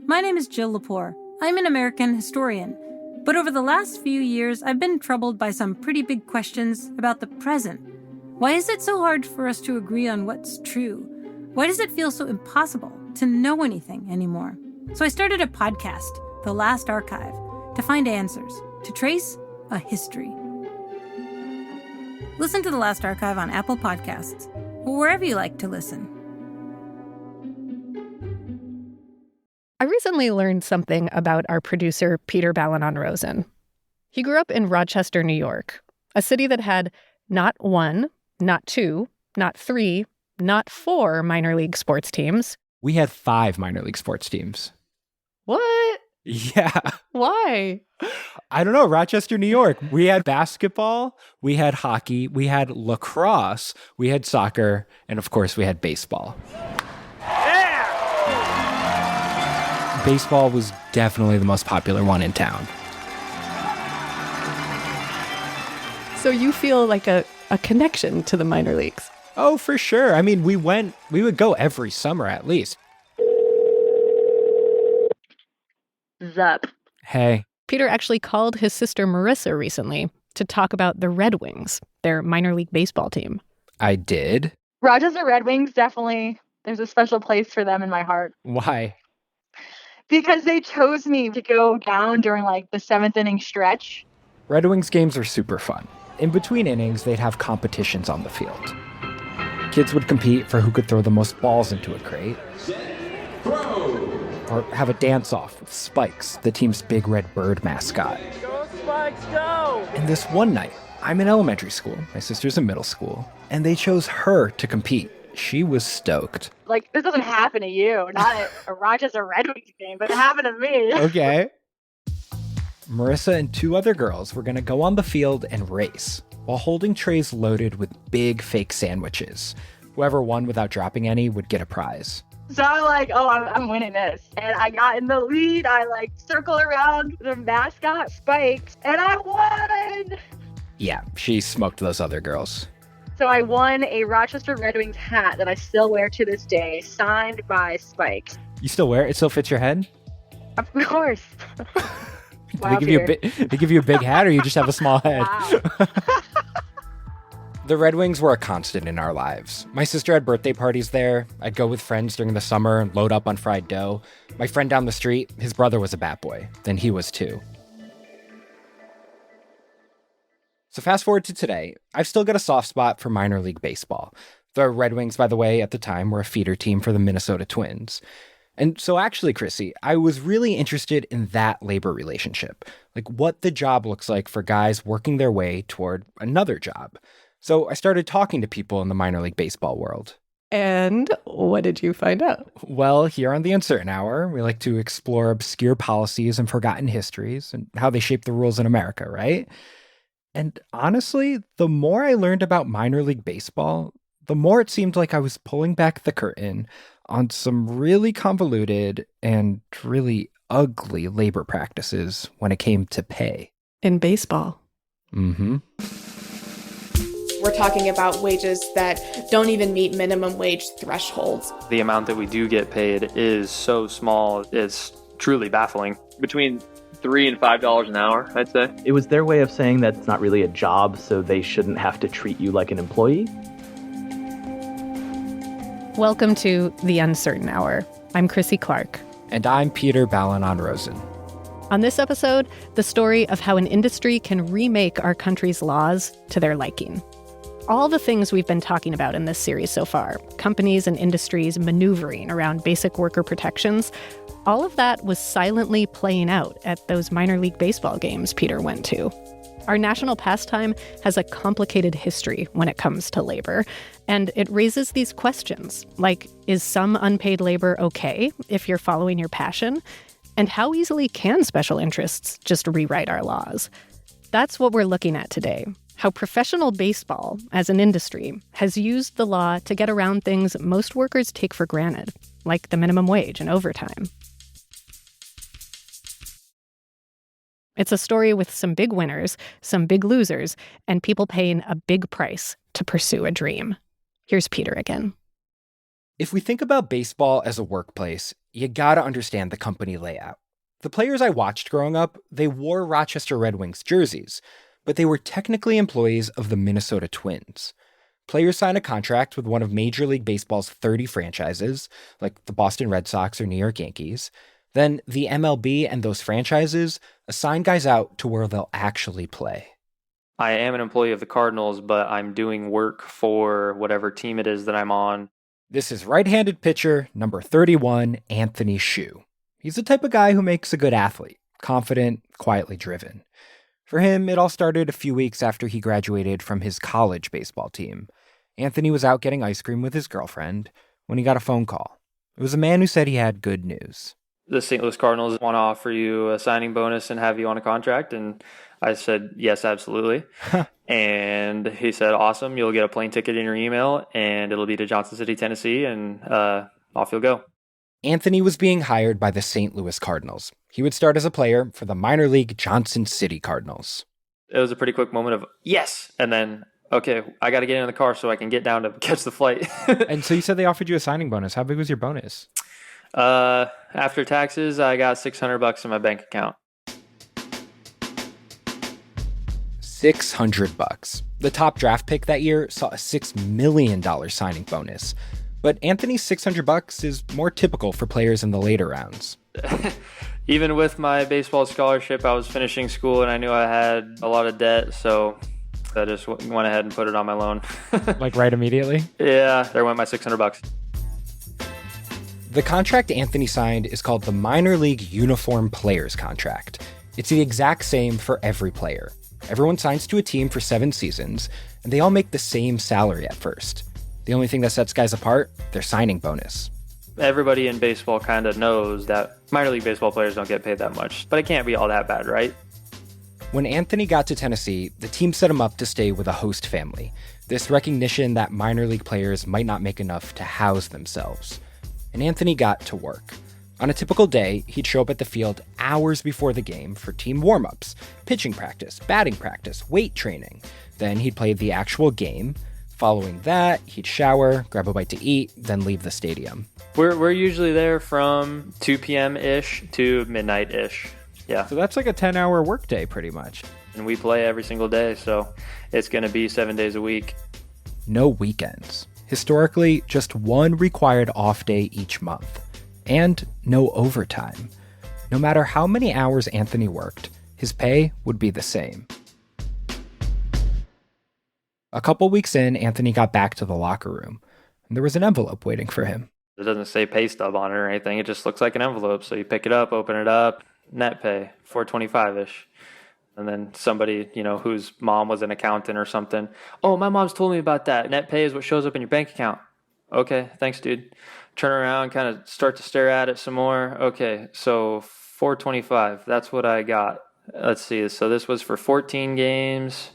My name is Jill Lepore. I'm an American historian. But over the last few years, I've been troubled by some pretty big questions about the present. Why is it so hard for us to agree on what's true? Why does it feel so impossible to know anything anymore? So I started a podcast, The Last Archive, to find answers, to trace a history. Listen to The Last Archive on Apple Podcasts, or wherever you like to listen. I recently learned something about our producer, Peter Balonon-Rosen. He grew up in Rochester, New York, a city that had not one, not two, not three, not four minor league sports teams. We had 5 minor league sports teams. What? Yeah. Why? I don't know. Rochester, New York. We had basketball, we had hockey, we had lacrosse, we had soccer, and of course we had baseball. Baseball was definitely the most popular one in town. So you feel like a connection to the minor leagues? Oh, for sure. I mean, we would go every summer at least. Zup. Hey. Peter actually called his sister Marissa recently to talk about the Red Wings, their minor league baseball team. I did? Rochester Red Wings, definitely. There's a special place for them in my heart. Why? Because they chose me to go down during like the 7th inning stretch. Red Wings games are super fun. In between innings, they'd have competitions on the field. Kids would compete for who could throw the most balls into a crate. Or have a dance-off with Spikes, the team's big red bird mascot. Go, Spikes, go! And this one night, I'm in elementary school, my sister's in middle school, and they chose her to compete. She was stoked. Like, this doesn't happen to you. Not at a Rochester Red Wings game, but it happened to me. Okay. Marissa and 2 other girls were going to go on the field and race while holding trays loaded with big fake sandwiches. Whoever won without dropping any would get a prize. So I'm like, oh, I'm winning this. And I got in the lead. I like circle around the mascot Spikes, and I won. Yeah, she smoked those other girls. So I won a Rochester Red Wings hat that I still wear to this day, signed by Spikes. You still wear it? It still fits your head? Of course. They give you a big hat, or you just have a small head? Wow. The Red Wings were a constant in our lives. My sister had birthday parties there. I'd go with friends during the summer and load up on fried dough. My friend down the street, his brother was a bat boy. Then he was too. So fast forward to today, I've still got a soft spot for minor league baseball. The Red Wings, by the way, at the time were a feeder team for the Minnesota Twins. And so actually, Chrissy, I was really interested in that labor relationship, like what the job looks like for guys working their way toward another job. So I started talking to people in the minor league baseball world. And what did you find out? Well, here on The Uncertain Hour, we like to explore obscure policies and forgotten histories and how they shape the rules in America, right? And honestly, the more I learned about minor league baseball, the more it seemed like I was pulling back the curtain on some really convoluted and really ugly labor practices when it came to pay. In baseball. Mm-hmm. We're talking about wages that don't even meet minimum wage thresholds. The amount that we do get paid is so small, it's truly baffling. Between $3 and $5 an hour, I'd say. It was their way of saying that it's not really a job, so they shouldn't have to treat you like an employee. Welcome to The Uncertain Hour. I'm Chrissy Clark. And I'm Peter Balonon-Rosen. On this episode, the story of how an industry can remake our country's laws to their liking. All the things we've been talking about in this series so far, companies and industries maneuvering around basic worker protections, all of that was silently playing out at those minor league baseball games Peter went to. Our national pastime has a complicated history when it comes to labor, and it raises these questions, like, is some unpaid labor okay if you're following your passion? And how easily can special interests just rewrite our laws? That's what we're looking at today. How professional baseball, as an industry, has used the law to get around things most workers take for granted, like the minimum wage and overtime. It's a story with some big winners, some big losers, and people paying a big price to pursue a dream. Here's Peter again. If we think about baseball as a workplace, you gotta understand the company layout. The players I watched growing up, they wore Rochester Red Wings jerseys, but they were technically employees of the Minnesota Twins. Players sign a contract with one of Major League Baseball's 30 franchises, like the Boston Red Sox or New York Yankees. Then the MLB and those franchises assign guys out to where they'll actually play. I am an employee of the Cardinals, but I'm doing work for whatever team it is that I'm on. This is right-handed pitcher number 31, Anthony Shue. He's the type of guy who makes a good athlete, confident, quietly driven. For him, it all started a few weeks after he graduated from his college baseball team. Anthony was out getting ice cream with his girlfriend when he got a phone call. It was a man who said he had good news. The St. Louis Cardinals want to offer you a signing bonus and have you on a contract. And I said, yes, absolutely. And he said, awesome. You'll get a plane ticket in your email and it'll be to Johnson City, Tennessee. And off you'll go. Anthony was being hired by the St. Louis Cardinals. He would start as a player for the minor league Johnson City Cardinals. It was a pretty quick moment of, yes. And then, okay, I got to get in the car so I can get down to catch the flight. And so you said they offered you a signing bonus. How big was your bonus? After taxes, I got $600 in my bank account. $600. The top draft pick that year saw a $6 million signing bonus. But Anthony's $600 is more typical for players in the later rounds. Even with my baseball scholarship, I was finishing school and I knew I had a lot of debt, so I just went ahead and put it on my loan. Like right immediately? Yeah, there went my $600. The contract Anthony signed is called the Minor League Uniform Players Contract. It's the exact same for every player. Everyone signs to a team for 7 seasons, and they all make the same salary at first. The only thing that sets guys apart, their signing bonus. Everybody in baseball kind of knows that minor league baseball players don't get paid that much, but it can't be all that bad, right? When Anthony got to Tennessee, the team set him up to stay with a host family. This recognition that minor league players might not make enough to house themselves. And Anthony got to work. On a typical day, he'd show up at the field hours before the game for team warm-ups, pitching practice, batting practice, weight training. Then he'd play the actual game. Following that, he'd shower, grab a bite to eat, then leave the stadium. We're usually there from 2 p.m.-ish to midnight-ish. Yeah. So that's like a 10-hour workday pretty much. And we play every single day, so it's going to be 7 days a week. No weekends. Historically, just one required off day each month. And no overtime. No matter how many hours Anthony worked, his pay would be the same. A couple weeks in, Anthony got back to the locker room, and there was an envelope waiting for him. It doesn't say pay stub on it or anything. It just looks like an envelope. So you pick it up, open it up, net pay, $425-ish. And then somebody, whose mom was an accountant or something. Oh, my mom's told me about that. Net pay is what shows up in your bank account. Okay, thanks, dude. Turn around, kind of start to stare at it some more. Okay, so $425. That's what I got. Let's see. So this was for 14 games.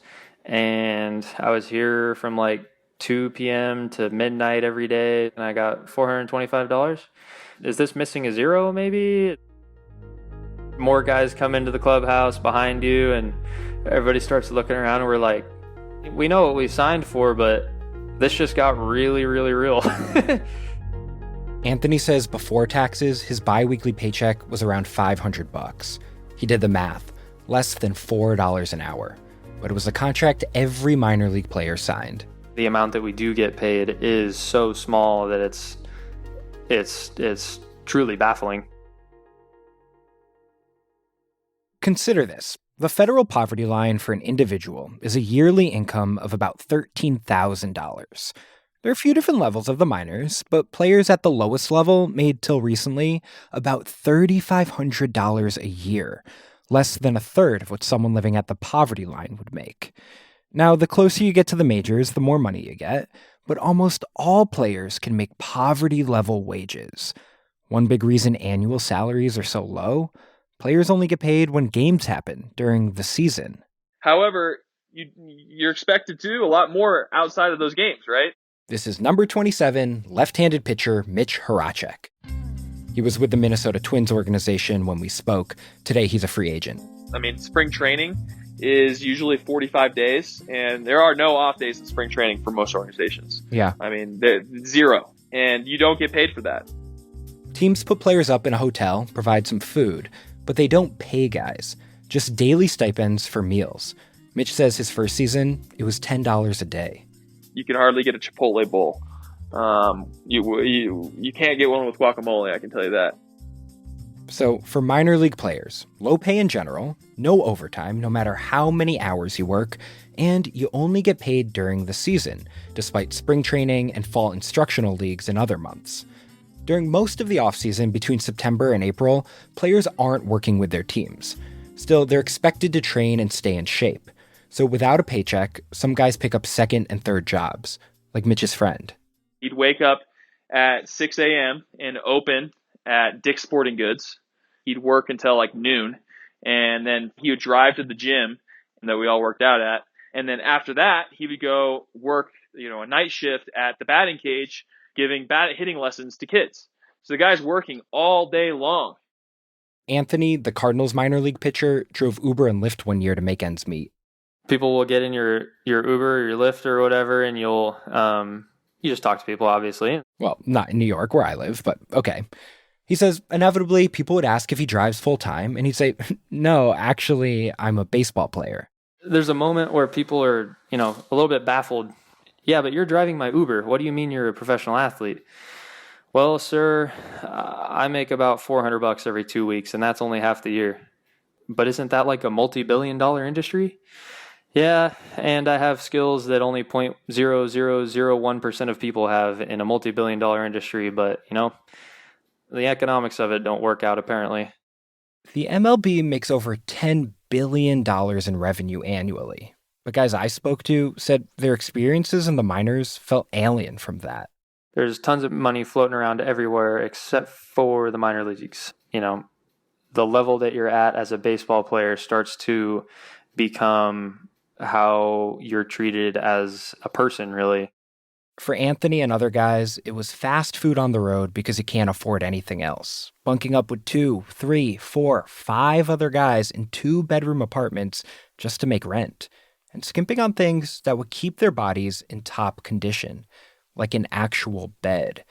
And I was here from like 2 p.m. to midnight every day, and I got $425. Is this missing a zero, maybe? More guys come into the clubhouse behind you, and everybody starts looking around, and we're like, we know what we signed for, but this just got really, really real. Anthony says before taxes, his bi-weekly paycheck was around $500. He did the math, less than $4 an hour. But it was a contract every minor league player signed. The amount that we do get paid is so small that it's truly baffling. Consider this. The federal poverty line for an individual is a yearly income of about $13,000. There are a few different levels of the minors, but players at the lowest level made till recently about $3,500 a year. Less than a third of what someone living at the poverty line would make. Now, the closer you get to the majors, the more money you get, but almost all players can make poverty-level wages. One big reason annual salaries are so low, players only get paid when games happen during the season. However, you're expected to do a lot more outside of those games, right? This is number 27, left-handed pitcher Mitch Horacek. He was with the Minnesota Twins organization when we spoke. Today, he's a free agent. I mean, spring training is usually 45 days, and there are no off days in spring training for most organizations. Yeah. I mean, zero, and you don't get paid for that. Teams put players up in a hotel, provide some food, but they don't pay guys, just daily stipends for meals. Mitch says his first season, it was $10 a day. You can hardly get a Chipotle bowl. You can't get one with guacamole, I can tell you that. So for minor league players, low pay in general, no overtime, no matter how many hours you work, and you only get paid during the season, despite spring training and fall instructional leagues in other months. During most of the offseason between September and April, players aren't working with their teams. Still, they're expected to train and stay in shape. So without a paycheck, some guys pick up second and third jobs, like Mitch's friend. He'd wake up at 6 a.m. and open at Dick's Sporting Goods. He'd work until like noon, and then he would drive to the gym that we all worked out at. And then after that, he would go work, a night shift at the batting cage, giving hitting lessons to kids. So the guy's working all day long. Anthony, the Cardinals minor league pitcher, drove Uber and Lyft one year to make ends meet. People will get in your Uber or your Lyft or whatever, and you'll you just talk to people, obviously. Well, not in New York where I live, but okay. He says inevitably people would ask if he drives full time, and he'd say, "No, actually, I'm a baseball player." There's a moment where people are, a little bit baffled. Yeah, but you're driving my Uber. What do you mean you're a professional athlete? Well, sir, I make about $400 every 2 weeks, and that's only half the year. But isn't that like a multi-billion-dollar industry? Yeah, and I have skills that only 0.0001% of people have in a multi-billion-dollar industry, but, the economics of it don't work out, apparently. The MLB makes over $10 billion in revenue annually. But guys I spoke to said their experiences in the minors felt alien from that. There's tons of money floating around everywhere except for the minor leagues. The level that you're at as a baseball player starts to become how you're treated as a person, really. For Anthony and other guys, it was fast food on the road because you can't afford anything else. Bunking up with 2, 3, 4, 5 other guys in 2-bedroom apartments just to make rent. And skimping on things that would keep their bodies in top condition, like an actual bed.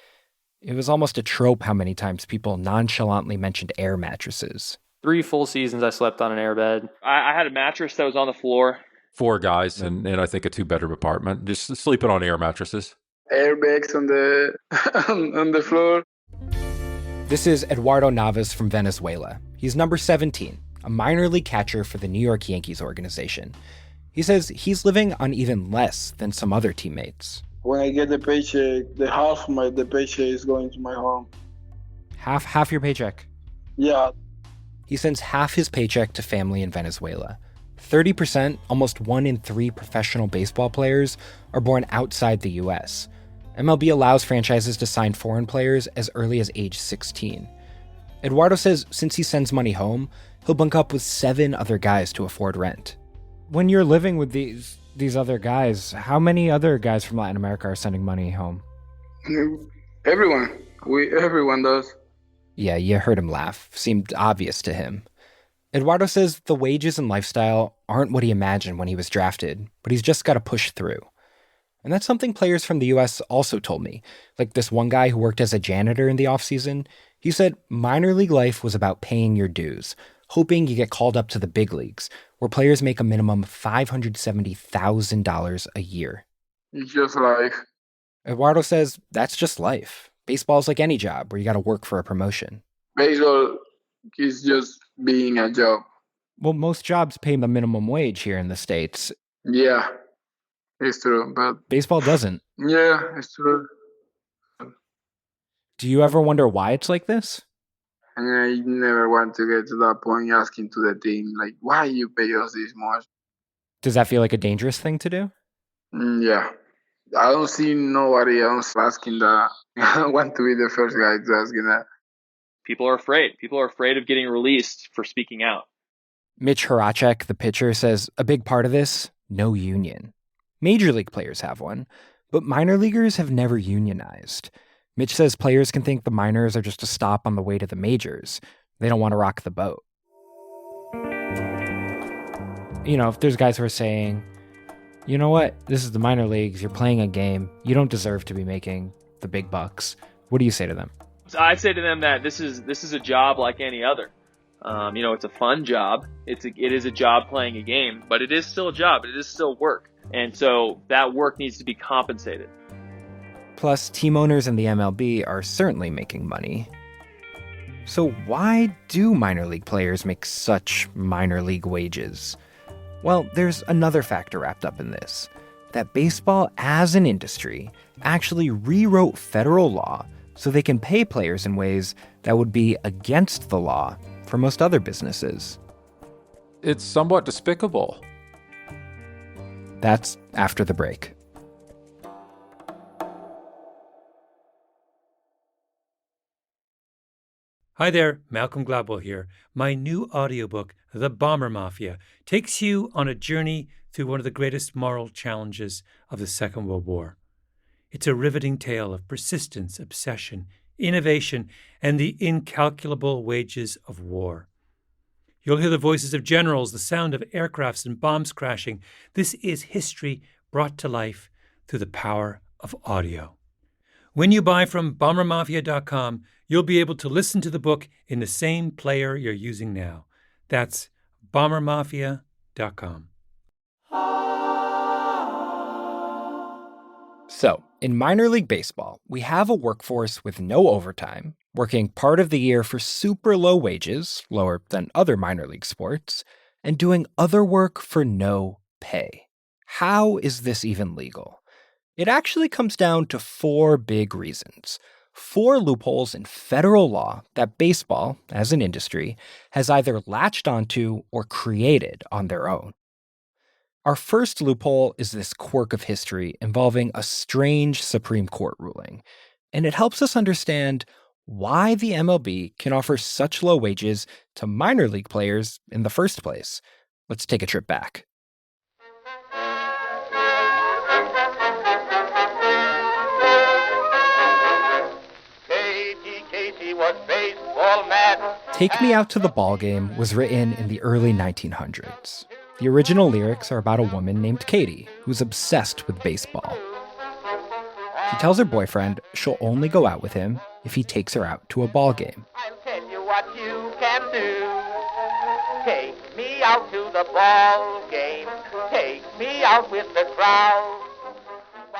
It was almost a trope how many times people nonchalantly mentioned air mattresses. 3 full seasons I slept on an air bed. I had a mattress that was on the floor. 4 guys and I think a 2-bedroom apartment, just sleeping on air mattresses. Airbags on the on the floor. This is Eduardo Navas from Venezuela. He's number 17, a minor league catcher for the New York Yankees organization. He says he's living on even less than some other teammates. When I get the paycheck, the half of the paycheck is going to my home. Half your paycheck? Yeah. He sends half his paycheck to family in Venezuela. 30%, almost 1 in 3 professional baseball players, are born outside the U.S. MLB allows franchises to sign foreign players as early as age 16. Eduardo says since he sends money home, he'll bunk up with 7 other guys to afford rent. When you're living with these other guys, how many other guys from Latin America are sending money home? Everyone. Everyone does. Yeah, you heard him laugh. Seemed obvious to him. Eduardo says the wages and lifestyle aren't what he imagined when he was drafted, but he's just got to push through. And that's something players from the U.S. also told me. Like this one guy who worked as a janitor in the offseason, he said minor league life was about paying your dues, hoping you get called up to the big leagues, where players make a minimum $570,000 a year. It's just life. Eduardo says that's just life. Baseball's like any job where you got to work for a promotion. Baseball is just being a job. Well, most jobs pay the minimum wage here in the States. Yeah, it's true, but baseball doesn't. Yeah, it's true. Do you ever wonder why it's like this? And I never want to get to that point asking to the team, like, why you pay us this much? Does that feel like a dangerous thing to do? Yeah. I don't see nobody else asking that. I don't want to be the first guy to asking that. People are afraid. People are afraid of getting released for speaking out. Mitch Horacek, the pitcher, says a big part of this, no union. Major league players have one, but minor leaguers have never unionized. Mitch says players can think the minors are just a stop on the way to the majors. They don't want to rock the boat. If there's guys who are saying, you know what, this is the minor leagues, you're playing a game, you don't deserve to be making the big bucks. What do you say to them? So I'd say to them that this is a job like any other. It's a fun job. It is a job playing a game, but it is still a job. It is still work. And so that work needs to be compensated. Plus, team owners in the MLB are certainly making money. So why do minor league players make such minor league wages? Well, there's another factor wrapped up in this, that baseball as an industry actually rewrote federal law so they can pay players in ways that would be against the law for most other businesses. It's somewhat despicable. That's after the break. Hi there, Malcolm Gladwell here. My new audiobook, The Bomber Mafia, takes you on a journey through one of the greatest moral challenges of the Second World War. It's a riveting tale of persistence, obsession, innovation, and the incalculable wages of war. You'll hear the voices of generals, the sound of aircrafts and bombs crashing. This is history brought to life through the power of audio. When you buy from BomberMafia.com, you'll be able to listen to the book in the same player you're using now. That's BomberMafia.com. So, in minor league baseball, we have a workforce with no overtime, working part of the year for super low wages, lower than other minor league sports, and doing other work for no pay. How is this even legal? It actually comes down to 4 big reasons. 4 loopholes in federal law that baseball, as an industry, has either latched onto or created on their own. Our first loophole is this quirk of history involving a strange Supreme Court ruling, and it helps us understand why the MLB can offer such low wages to minor league players in the first place. Let's take a trip back. Take Me Out to the Ballgame was written in the early 1900s. The original lyrics are about a woman named Katie who's obsessed with baseball. She tells her boyfriend she'll only go out with him if he takes her out to a ball game. I'll tell you what you can do. Take me out to the ball game. Take me out with the crowd.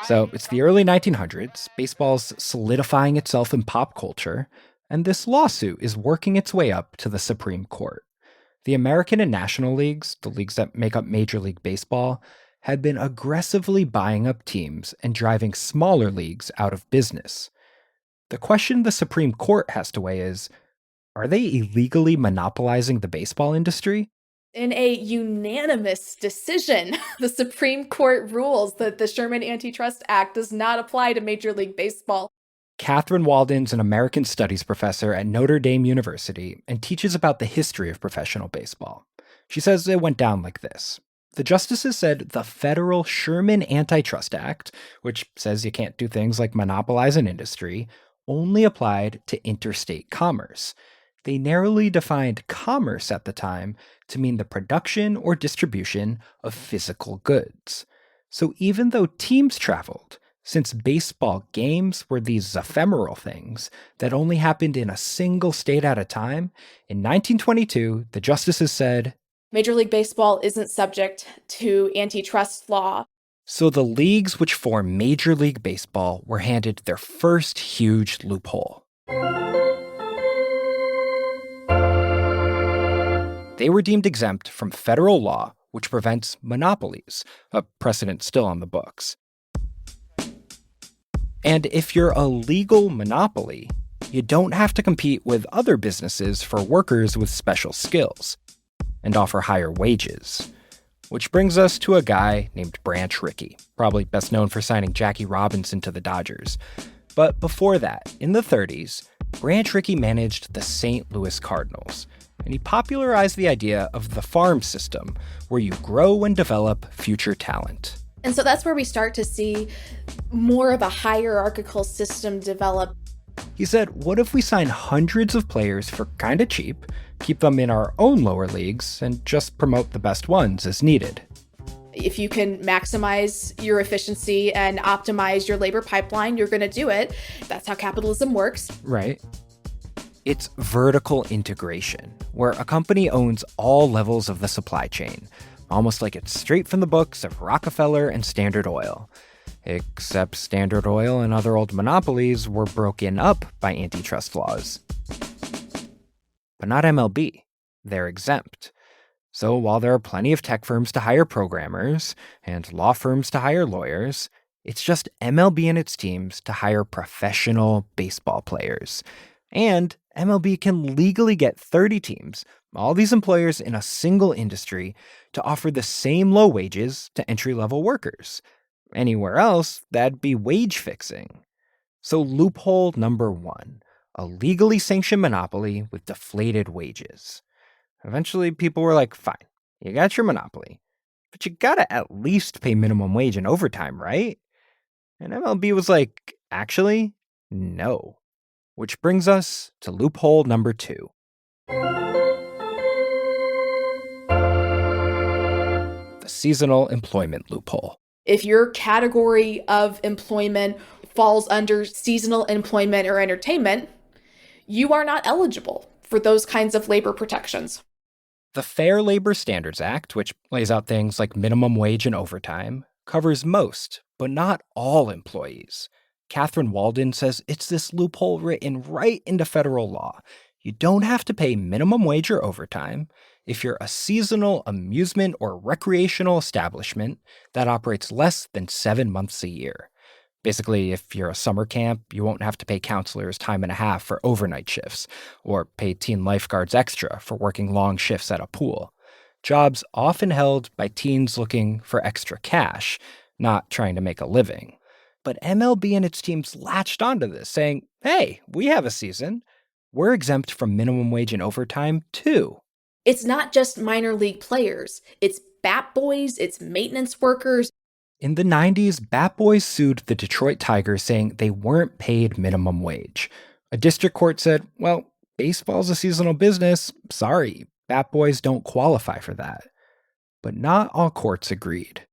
So it's the early 1900s, baseball's solidifying itself in pop culture, and this lawsuit is working its way up to the Supreme Court. The American and National Leagues, the leagues that make up Major League Baseball, had been aggressively buying up teams and driving smaller leagues out of business. The question the Supreme Court has to weigh is, are they illegally monopolizing the baseball industry? In a unanimous decision, the Supreme Court rules that the Sherman Antitrust Act does not apply to Major League Baseball. Catherine Walden's an American Studies professor at Notre Dame University and teaches about the history of professional baseball. She says it went down like this. The justices said the federal Sherman Antitrust Act, which says you can't do things like monopolize an industry, only applied to interstate commerce. They narrowly defined commerce at the time to mean the production or distribution of physical goods. So even though teams traveled, since baseball games were these ephemeral things that only happened in a single state at a time, in 1922, the justices said, Major League Baseball isn't subject to antitrust law. So the leagues which form Major League Baseball were handed their first huge loophole. They were deemed exempt from federal law, which prevents monopolies, a precedent still on the books. And if you're a legal monopoly, you don't have to compete with other businesses for workers with special skills and offer higher wages. Which brings us to a guy named Branch Rickey, probably best known for signing Jackie Robinson to the Dodgers. But before that, in the 30s, Branch Rickey managed the St. Louis Cardinals, and he popularized the idea of the farm system, where you grow and develop future talent. And so that's where we start to see more of a hierarchical system develop. He said, what if we sign hundreds of players for kinda cheap, keep them in our own lower leagues, and just promote the best ones as needed? If you can maximize your efficiency and optimize your labor pipeline, you're going to do it. That's how capitalism works. Right. It's vertical integration, where a company owns all levels of the supply chain, almost like it's straight from the books of Rockefeller and Standard Oil. Except Standard Oil and other old monopolies were broken up by antitrust laws. But not MLB. They're exempt. So while there are plenty of tech firms to hire programmers and law firms to hire lawyers, it's just MLB and its teams to hire professional baseball players. And MLB can legally get 30 teams, all these employers in a single industry, to offer the same low wages to entry-level workers. Anywhere else, that'd be wage fixing. So loophole number 1, a legally sanctioned monopoly with deflated wages. Eventually, people were like, fine, you got your monopoly, but you gotta at least pay minimum wage and overtime, right? And MLB was like, actually, no. Which brings us to loophole number 2. The seasonal employment loophole. If your category of employment falls under seasonal employment or entertainment, you are not eligible for those kinds of labor protections. The Fair Labor Standards Act, which lays out things like minimum wage and overtime, covers most, but not all employees. Catherine Walden says it's this loophole written right into federal law. You don't have to pay minimum wage or overtime if you're a seasonal amusement or recreational establishment that operates less than 7 months a year. Basically, if you're a summer camp, you won't have to pay counselors time and a half for overnight shifts, or pay teen lifeguards extra for working long shifts at a pool. Jobs often held by teens looking for extra cash, not trying to make a living. But MLB and its teams latched onto this, saying, hey, we have a season. We're exempt from minimum wage and overtime, too. It's not just minor league players. It's bat boys, it's maintenance workers. In the 90s, Bat Boys sued the Detroit Tigers saying they weren't paid minimum wage. A district court said, well, baseball's a seasonal business. Sorry, Bat Boys don't qualify for that. But not all courts agreed.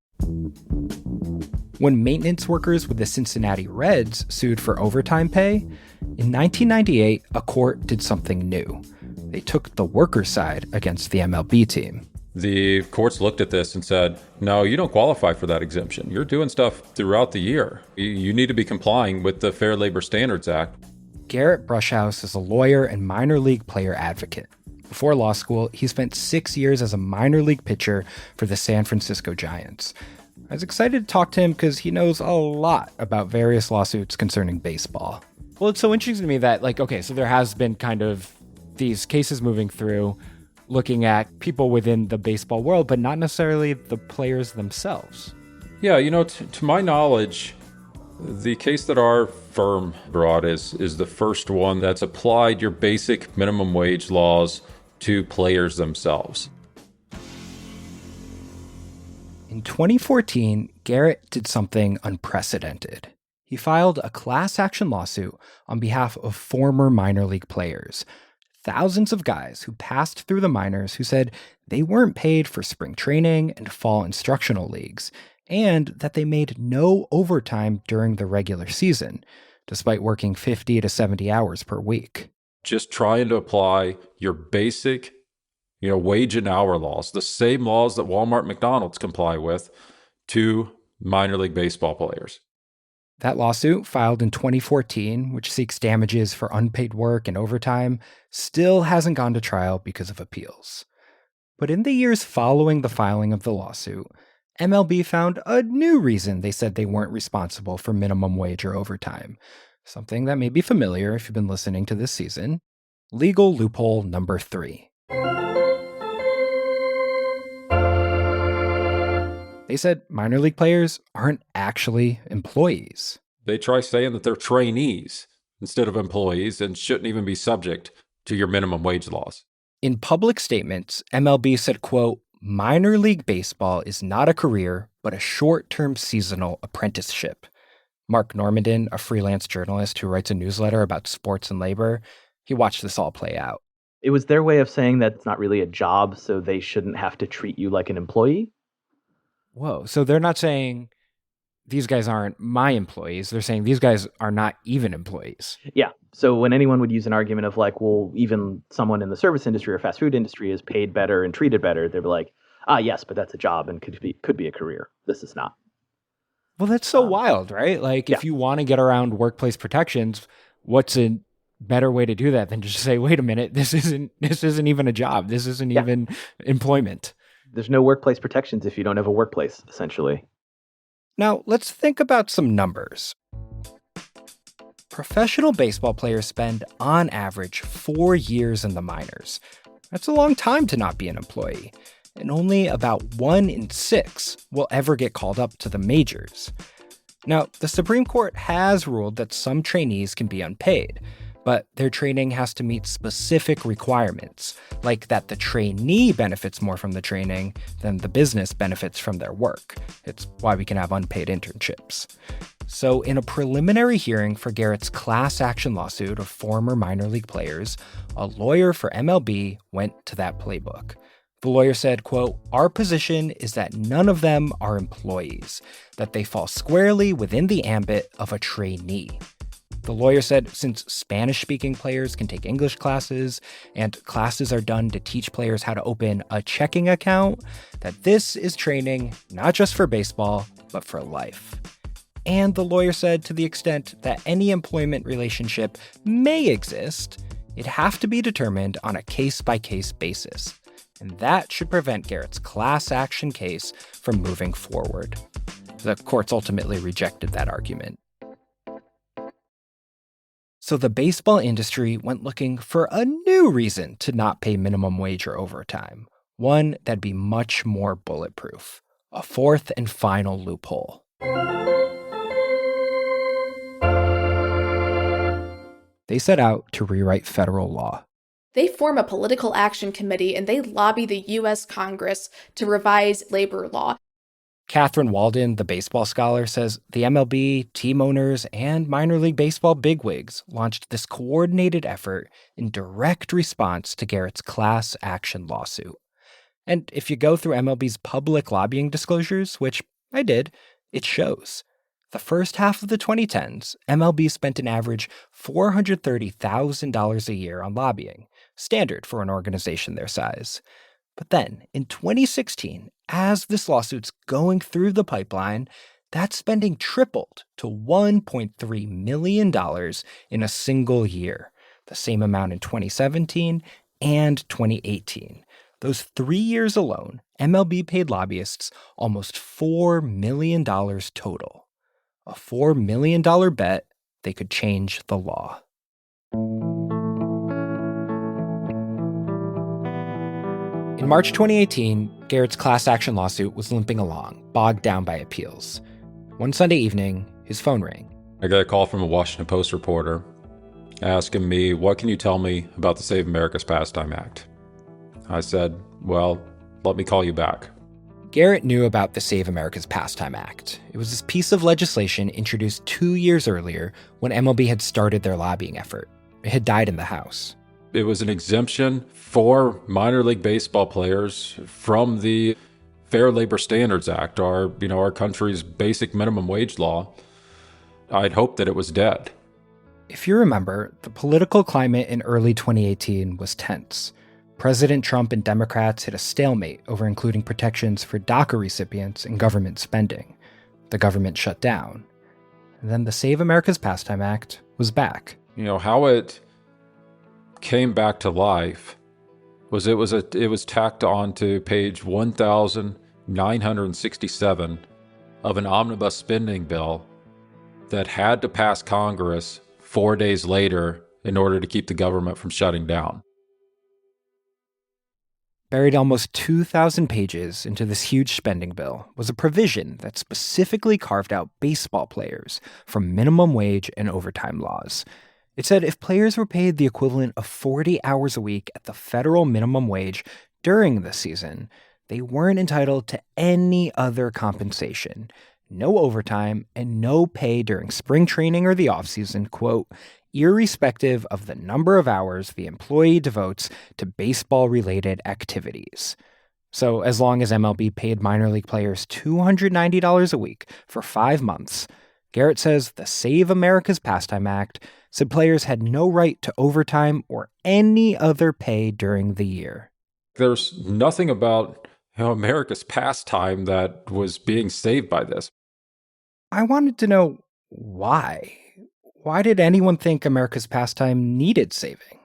When maintenance workers with the Cincinnati Reds sued for overtime pay, in 1998, a court did something new. They took the workers' side against the MLB team. The courts looked at this and said, no, you don't qualify for that exemption. You're doing stuff throughout the year. You need to be complying with the Fair Labor Standards Act. Garrett Brushhouse is a lawyer and minor league player advocate. Before law school, he spent 6 years as a minor league pitcher for the San Francisco Giants. I was excited to talk to him because he knows a lot about various lawsuits concerning baseball. Well, it's so interesting to me that, so there has been kind of these cases moving through looking at people within the baseball world, but not necessarily the players themselves. Yeah, to my knowledge, the case that our firm brought is the first one that's applied your basic minimum wage laws to players themselves. In 2014, Garrett did something unprecedented. He filed a class action lawsuit on behalf of former minor league players. Thousands of guys who passed through the minors who said they weren't paid for spring training and fall instructional leagues, and that they made no overtime during the regular season, despite working 50 to 70 hours per week. Just trying to apply your basic, wage and hour laws, the same laws that Walmart and McDonald's comply with, to minor league baseball players. That lawsuit, filed in 2014, which seeks damages for unpaid work and overtime, still hasn't gone to trial because of appeals. But in the years following the filing of the lawsuit, MLB found a new reason they said they weren't responsible for minimum wage or overtime, something that may be familiar if you've been listening to this season. Legal loophole number 3. They said minor league players aren't actually employees. They try saying that they're trainees instead of employees and shouldn't even be subject to your minimum wage laws. In public statements, MLB said, quote, minor league baseball is not a career, but a short-term seasonal apprenticeship. Mark Normandin, a freelance journalist who writes a newsletter about sports and labor, he watched this all play out. It was their way of saying that it's not really a job, so they shouldn't have to treat you like an employee. Whoa. So they're not saying these guys aren't my employees. They're saying these guys are not even employees. Yeah. So when anyone would use an argument of like, well, even someone in the service industry or fast food industry is paid better and treated better, they'd be like, yes, but that's a job and could be a career. This is not. Well, that's so wild, right? Like, if you want to get around workplace protections, what's a better way to do that than just say, wait a minute, this isn't even a job. This isn't even employment. There's no workplace protections if you don't have a workplace, essentially. Now, let's think about some numbers. Professional baseball players spend, on average, 4 years in the minors. That's a long time to not be an employee. And only about 1 in 6 will ever get called up to the majors. Now, the Supreme Court has ruled that some trainees can be unpaid, but their training has to meet specific requirements, like that the trainee benefits more from the training than the business benefits from their work. It's why we can have unpaid internships. So in a preliminary hearing for Garrett's class action lawsuit of former minor league players, a lawyer for MLB went to that playbook. The lawyer said, quote, "Our position is that none of them are employees, that they fall squarely within the ambit of a trainee." The lawyer said since Spanish-speaking players can take English classes and classes are done to teach players how to open a checking account, that this is training not just for baseball, but for life. And the lawyer said to the extent that any employment relationship may exist, it'd have to be determined on a case-by-case basis. And that should prevent Garrett's class action case from moving forward. The courts ultimately rejected that argument. So the baseball industry went looking for a new reason to not pay minimum wage or overtime, one that'd be much more bulletproof, a fourth and final loophole. They set out to rewrite federal law. They form a political action committee and they lobby the U.S. Congress to revise labor law. Catherine Walden, the baseball scholar, says the MLB, team owners, and minor league baseball bigwigs launched this coordinated effort in direct response to Garrett's class action lawsuit. And if you go through MLB's public lobbying disclosures, which I did, it shows. The first half of the 2010s, MLB spent an average $430,000 a year on lobbying, standard for an organization their size. But then, in 2016, as this lawsuit's going through the pipeline, that spending tripled to $1.3 million in a single year, the same amount in 2017 and 2018. Those 3 years alone, MLB paid lobbyists almost $4 million total. A $4 million bet they could change the law. In March 2018, Garrett's class action lawsuit was limping along, bogged down by appeals. One Sunday evening, his phone rang. I got a call from a Washington Post reporter asking me, what can you tell me about the Save America's Pastime Act? I said, well, let me call you back. Garrett knew about the Save America's Pastime Act. It was this piece of legislation introduced 2 years earlier when MLB had started their lobbying effort. It had died in the House. It was an exemption for minor league baseball players from the Fair Labor Standards Act, our country's basic minimum wage law. I'd hoped that it was dead. If you remember, the political climate in early 2018 was tense. President Trump and Democrats hit a stalemate over including protections for DACA recipients in government spending. The government shut down. And then the Save America's Pastime Act was back. How it came back to life was it was tacked on to page 1967 of an omnibus spending bill that had to pass Congress 4 days later in order to keep the government from shutting down. Buried almost 2,000 pages into this huge spending bill was a provision that specifically carved out baseball players from minimum wage and overtime laws. It said if players were paid the equivalent of 40 hours a week at the federal minimum wage during the season, they weren't entitled to any other compensation, no overtime, and no pay during spring training or the offseason, quote, irrespective of the number of hours the employee devotes to baseball-related activities. So as long as MLB paid minor league players $290 a week for 5 months, Garrett says the Save America's Pastime Act said players had no right to overtime or any other pay during the year. There's nothing about America's pastime that was being saved by this. I wanted to know why. Why did anyone think America's pastime needed saving?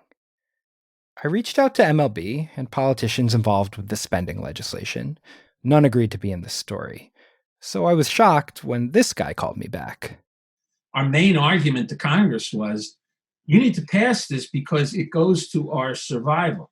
I reached out to MLB and politicians involved with the spending legislation. None agreed to be in the story. So I was shocked when this guy called me back. Our main argument to Congress was, you need to pass this because it goes to our survival.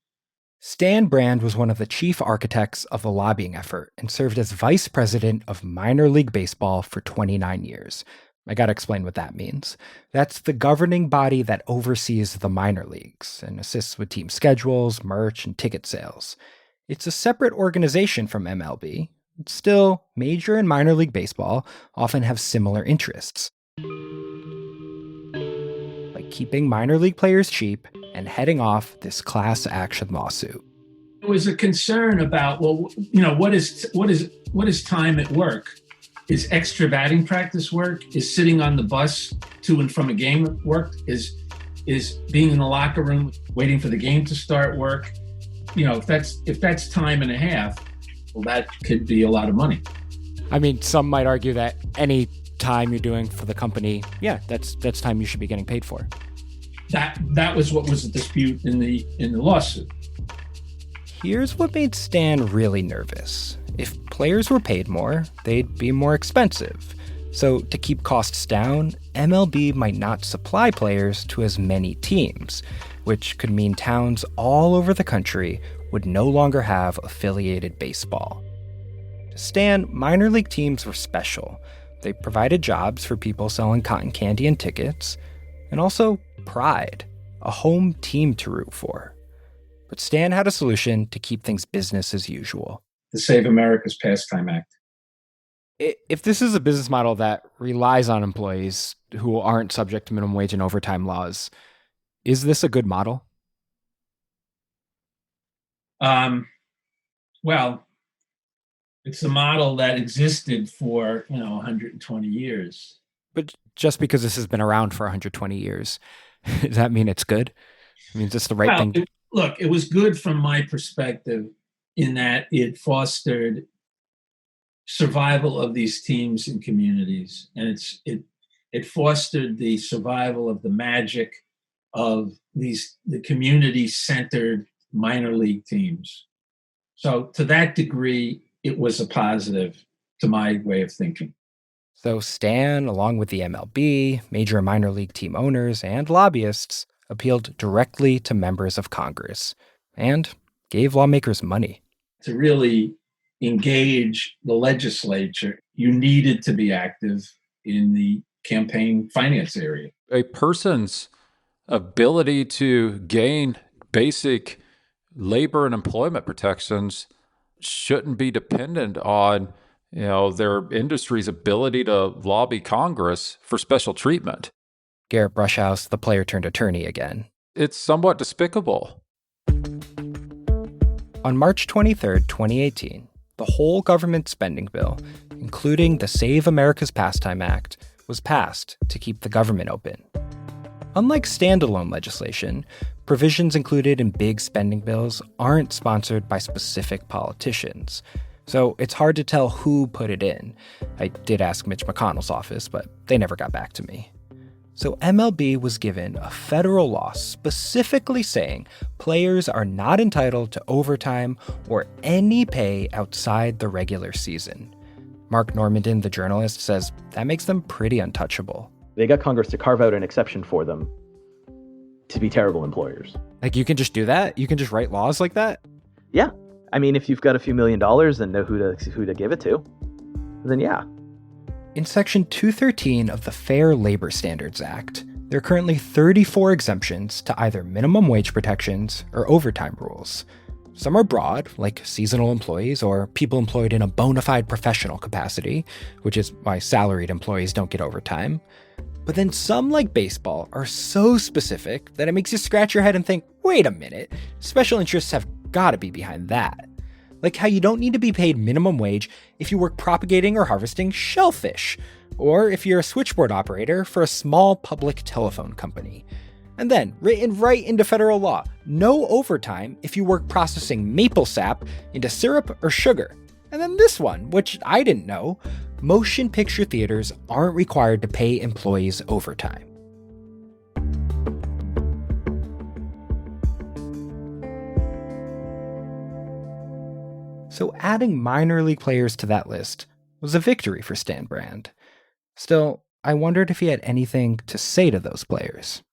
Stan Brand was one of the chief architects of the lobbying effort and served as vice president of minor league baseball for 29 years. I gotta explain what that means. That's the governing body that oversees the minor leagues and assists with team schedules, merch, and ticket sales. It's a separate organization from MLB. Still, major and minor league baseball often have similar interests, like keeping minor league players cheap and heading off this class action lawsuit. There was a concern about, what is time at work? Is extra batting practice work? Is sitting on the bus to and from a game work? Is being in the locker room waiting for the game to start work? If that's time and a half, well, that could be a lot of money. I mean, some might argue that any time you're doing for the company, that's time you should be getting paid for. That was what was the dispute in the lawsuit. Here's what made Stan really nervous. If players were paid more, they'd be more expensive. So to keep costs down, MLB might not supply players to as many teams, which could mean towns all over the country would no longer have affiliated baseball. To Stan, minor league teams were special. They provided jobs for people selling cotton candy and tickets, and also pride, a home team to root for. But Stan had a solution to keep things business as usual. The Save America's Pastime Act. If this is a business model that relies on employees who aren't subject to minimum wage and overtime laws, is this a good model? Well, it's a model that existed for, 120 years. But just because this has been around for 120 years, does that mean it's good? I mean, is this the right thing? Look, it was good from my perspective in that it fostered survival of these teams and communities. And it fostered the survival of the magic of the community-centered minor league teams. So to that degree, it was a positive to my way of thinking. So Stan, along with the MLB, major and minor league team owners, and lobbyists, appealed directly to members of Congress and gave lawmakers money. To really engage the legislature, you needed to be active in the campaign finance area. A person's ability to gain basic labor and employment protections shouldn't be dependent on, their industry's ability to lobby Congress for special treatment. Garrett Brushhouse, the player turned attorney again. It's somewhat despicable. On March 23, 2018, the whole government spending bill, including the Save America's Pastime Act, was passed to keep the government open. Unlike standalone legislation, provisions included in big spending bills aren't sponsored by specific politicians. So it's hard to tell who put it in. I did ask Mitch McConnell's office, but they never got back to me. So MLB was given a federal law specifically saying players are not entitled to overtime or any pay outside the regular season. Mark Normandin, the journalist, says that makes them pretty untouchable. They got Congress to carve out an exception for them to be terrible employers. Like, you can just do that? You can just write laws like that? Yeah. I mean, if you've got a few $1 million and know who to give it to, then yeah. In Section 213 of the Fair Labor Standards Act, there are currently 34 exemptions to either minimum wage protections or overtime rules. Some are broad, like seasonal employees or people employed in a bona fide professional capacity, which is why salaried employees don't get overtime. But then some, like baseball, are so specific that it makes you scratch your head and think, wait a minute, special interests have got to be behind that. Like how you don't need to be paid minimum wage if you work propagating or harvesting shellfish, or if you're a switchboard operator for a small public telephone company. And then, written right into federal law, no overtime if you work processing maple sap into syrup or sugar. And then this one, which I didn't know, motion picture theaters aren't required to pay employees overtime. So adding minor league players to that list was a victory for Stan Brand. Still, I wondered if he had anything to say to those players.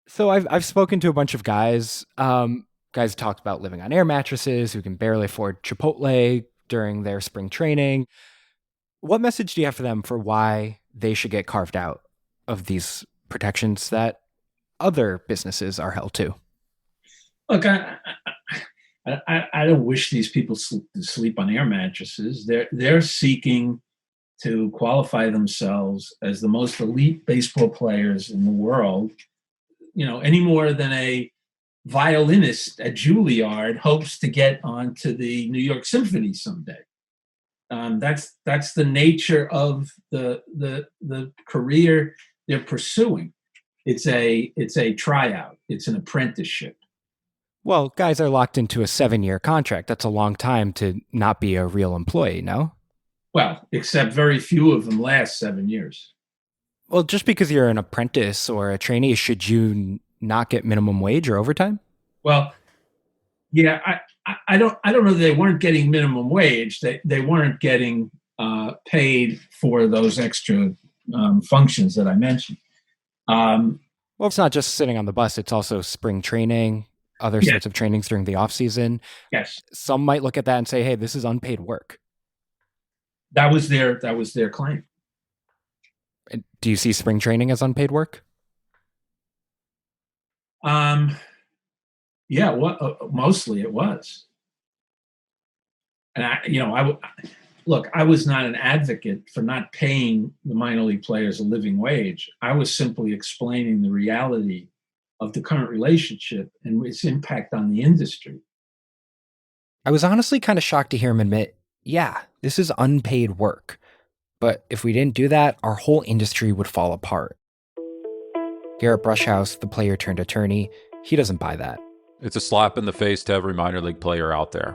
So I've spoken to a bunch of guys. Guys talked about living on air mattresses, who can barely afford Chipotle during their spring training. What message do you have for them for why they should get carved out of these protections that other businesses are held to? Look, I don't wish these people to sleep on air mattresses. They're seeking to qualify themselves as the most elite baseball players in the world. You know, any more than a violinist at Juilliard hopes to get onto the New York Symphony someday. That's the nature of the career they're pursuing. It's a tryout. It's an apprenticeship. Well, guys are locked into a 7-year contract. That's a long time to not be a real employee, no? Well, except very few of them last 7 years. Well, just because you're an apprentice or a trainee, should you not get minimum wage or overtime? Well, yeah, I don't know. They weren't getting minimum wage. They weren't getting paid for those extra functions that I mentioned. Well, it's not just sitting on the bus. It's also spring training, other sorts of trainings during the off season. Yes. Some might look at that and say, hey, this is unpaid work. That was their claim. Do you see spring training as unpaid work? Yeah, mostly it was. And I was not an advocate for not paying the minor league players a living wage. I was simply explaining the reality of the current relationship and its impact on the industry. I was honestly kind of shocked to hear him admit, yeah, this is unpaid work. But if we didn't do that, our whole industry would fall apart. Garrett Brushhouse, the player turned attorney, he doesn't buy that. It's a slap in the face to every minor league player out there.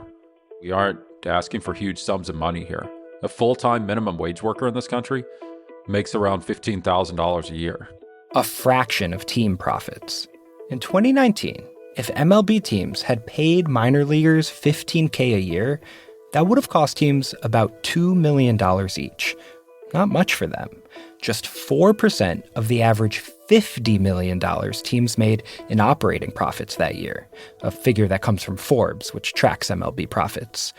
We aren't asking for huge sums of money here. A full-time minimum wage worker in this country makes around $15,000 a year. A fraction of team profits. In 2019, if MLB teams had paid minor leaguers $15K a year, that would have cost teams about $2 million each. Not much for them. Just 4% of the average $50 million teams made in operating profits that year, a figure that comes from Forbes, which tracks MLB profits.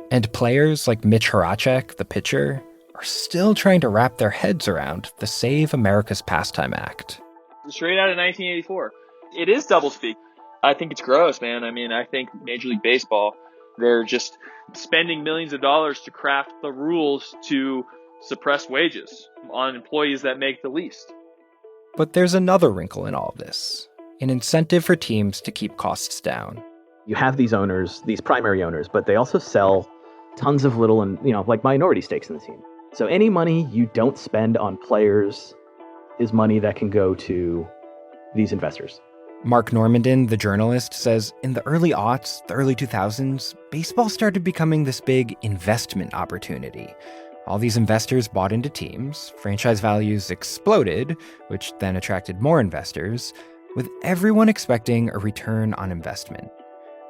And players like Mitch Horacek, the pitcher, are still trying to wrap their heads around the Save America's Pastime Act. Straight out of 1984. It is doublespeak. I think it's gross, man. I mean, I think Major League Baseball, they're just spending millions of dollars to craft the rules to suppress wages on employees that make the least. But there's another wrinkle in all of this, an incentive for teams to keep costs down. You have these owners, these primary owners, but they also sell tons of little and, like minority stakes in the team. So any money you don't spend on players is money that can go to these investors. Mark Normandin, the journalist, says in the early aughts, the early 2000s, baseball started becoming this big investment opportunity. All these investors bought into teams, franchise values exploded, which then attracted more investors, with everyone expecting a return on investment.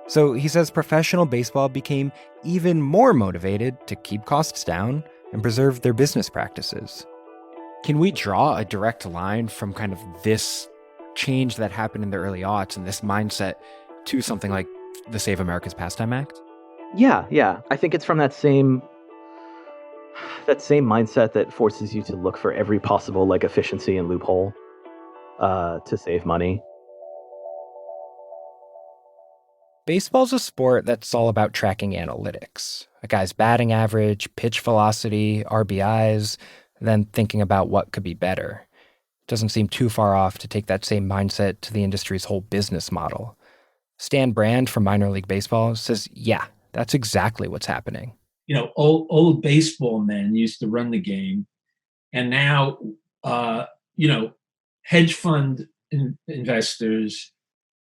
So he says professional baseball became even more motivated to keep costs down and preserve their business practices. Can we draw a direct line from kind of this change that happened in the early aughts and this mindset to something like the Save America's Pastime Act? Yeah. I think it's from that same mindset that forces you to look for every possible efficiency and loophole to save money. Baseball's a sport that's all about tracking analytics. A guy's batting average, pitch velocity, RBIs, then thinking about what could be better. It doesn't seem too far off to take that same mindset to the industry's whole business model. Stan Brand from Minor League Baseball says, yeah, that's exactly what's happening. You know, old baseball men used to run the game, and now, hedge fund investors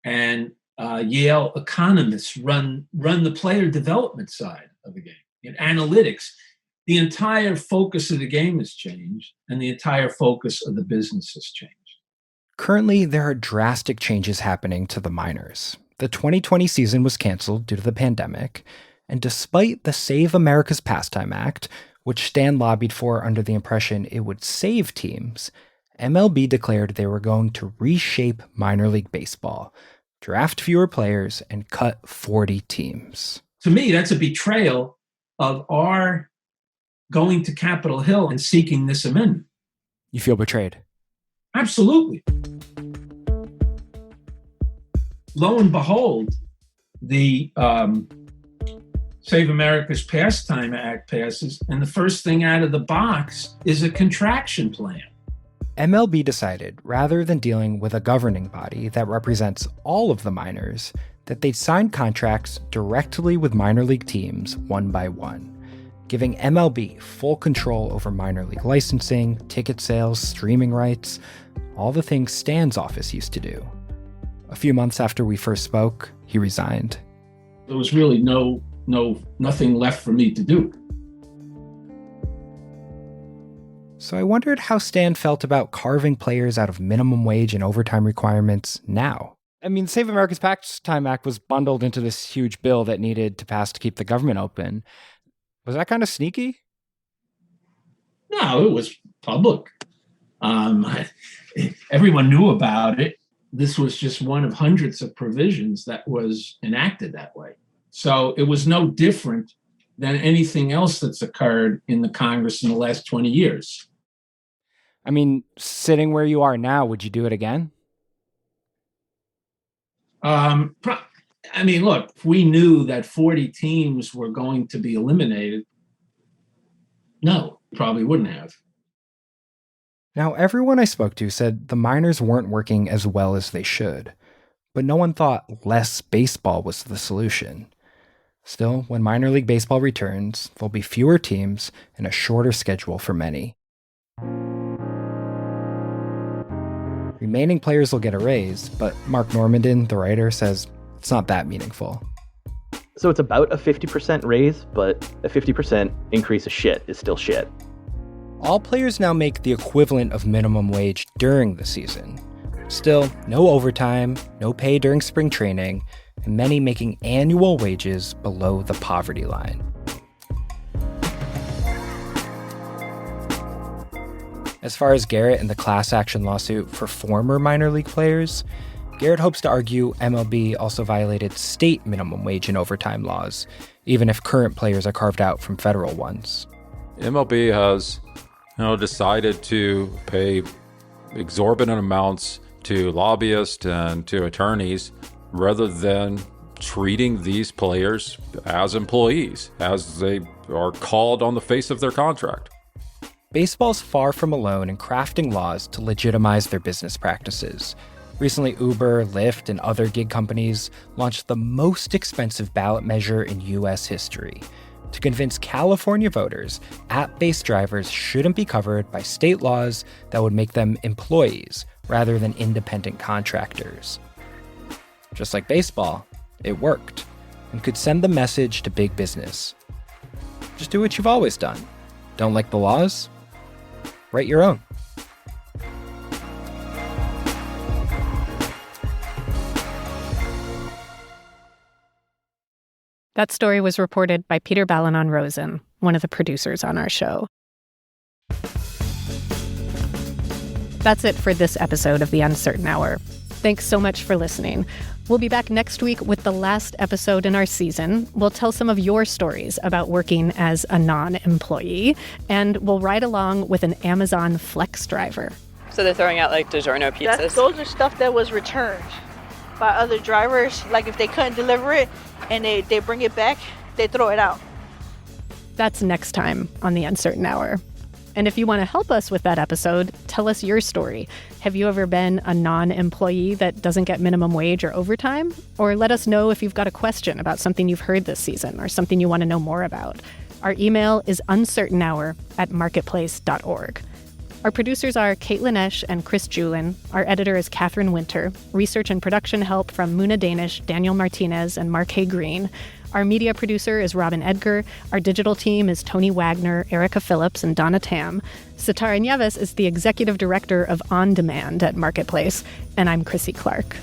and Yale economists run the player development side of the game. In analytics, the entire focus of the game has changed, and the entire focus of the business has changed. Currently, there are drastic changes happening to the minors. The 2020 season was canceled due to the pandemic, and despite the Save America's Pastime Act, which Stan lobbied for under the impression it would save teams, MLB declared they were going to reshape minor league baseball, draft fewer players, and cut 40 teams. To me, that's a betrayal of our going to Capitol Hill and seeking this amendment. You feel betrayed? Absolutely. Lo and behold, the Save America's Pastime Act passes, and the first thing out of the box is a contraction plan. MLB decided, rather than dealing with a governing body that represents all of the minors, that they'd sign contracts directly with minor league teams one by one, giving MLB full control over minor league licensing, ticket sales, streaming rights, all the things Stan's office used to do. A few months after we first spoke, he resigned. There was really nothing left for me to do. So I wondered how Stan felt about carving players out of minimum wage and overtime requirements now. I mean, Save America's Pastime Act was bundled into this huge bill that needed to pass to keep the government open. Was that kind of sneaky? No, it was public. Everyone knew about it. This was just one of hundreds of provisions that was enacted that way. So it was no different than anything else that's occurred in the Congress in the last 20 years. I mean, sitting where you are now, would you do it again? Look, if we knew that 40 teams were going to be eliminated, no, probably wouldn't have. Now, everyone I spoke to said the minors weren't working as well as they should, but no one thought less baseball was the solution. Still, when minor league baseball returns, there'll be fewer teams and a shorter schedule for many. Remaining players will get a raise, but Mark Normandin, the writer, says it's not that meaningful. So it's about a 50% raise, but a 50% increase of shit is still shit. All players now make the equivalent of minimum wage during the season. Still, no overtime, no pay during spring training, and many making annual wages below the poverty line. As far as Garrett and the class action lawsuit for former minor league players, Garrett hopes to argue MLB also violated state minimum wage and overtime laws, even if current players are carved out from federal ones. MLB has decided to pay exorbitant amounts to lobbyists and to attorneys rather than treating these players as employees, as they are called on the face of their contract. Baseball's far from alone in crafting laws to legitimize their business practices. Recently, Uber, Lyft, and other gig companies launched the most expensive ballot measure in U.S. history to convince California voters app-based drivers shouldn't be covered by state laws that would make them employees rather than independent contractors. Just like baseball, it worked and could send the message to big business. Just do what you've always done. Don't like the laws? Write your own. That story was reported by Peter Balonon-Rosen, one of the producers on our show. That's it for this episode of The Uncertain Hour. Thanks so much for listening. We'll be back next week with the last episode in our season. We'll tell some of your stories about working as a non-employee, and we'll ride along with an Amazon Flex driver. So they're throwing out like DiGiorno pizzas? Those are stuff that was returned by other drivers. Like if they couldn't deliver it and they bring it back, they throw it out. That's next time on The Uncertain Hour. And if you want to help us with that episode, tell us your story. Have you ever been a non-employee that doesn't get minimum wage or overtime? Or let us know if you've got a question about something you've heard this season or something you want to know more about. Our email is uncertainhour@marketplace.org. Our producers are Caitlin Esch and Chris Julin. Our editor is Catherine Winter. Research and production help from Muna Danish, Daniel Martinez, and Mark Hay Green. Our media producer is Robin Edgar. Our digital team is Tony Wagner, Erica Phillips, and Donna Tam. Sitara Nieves is the executive director of On Demand at Marketplace. And I'm Chrissy Clark.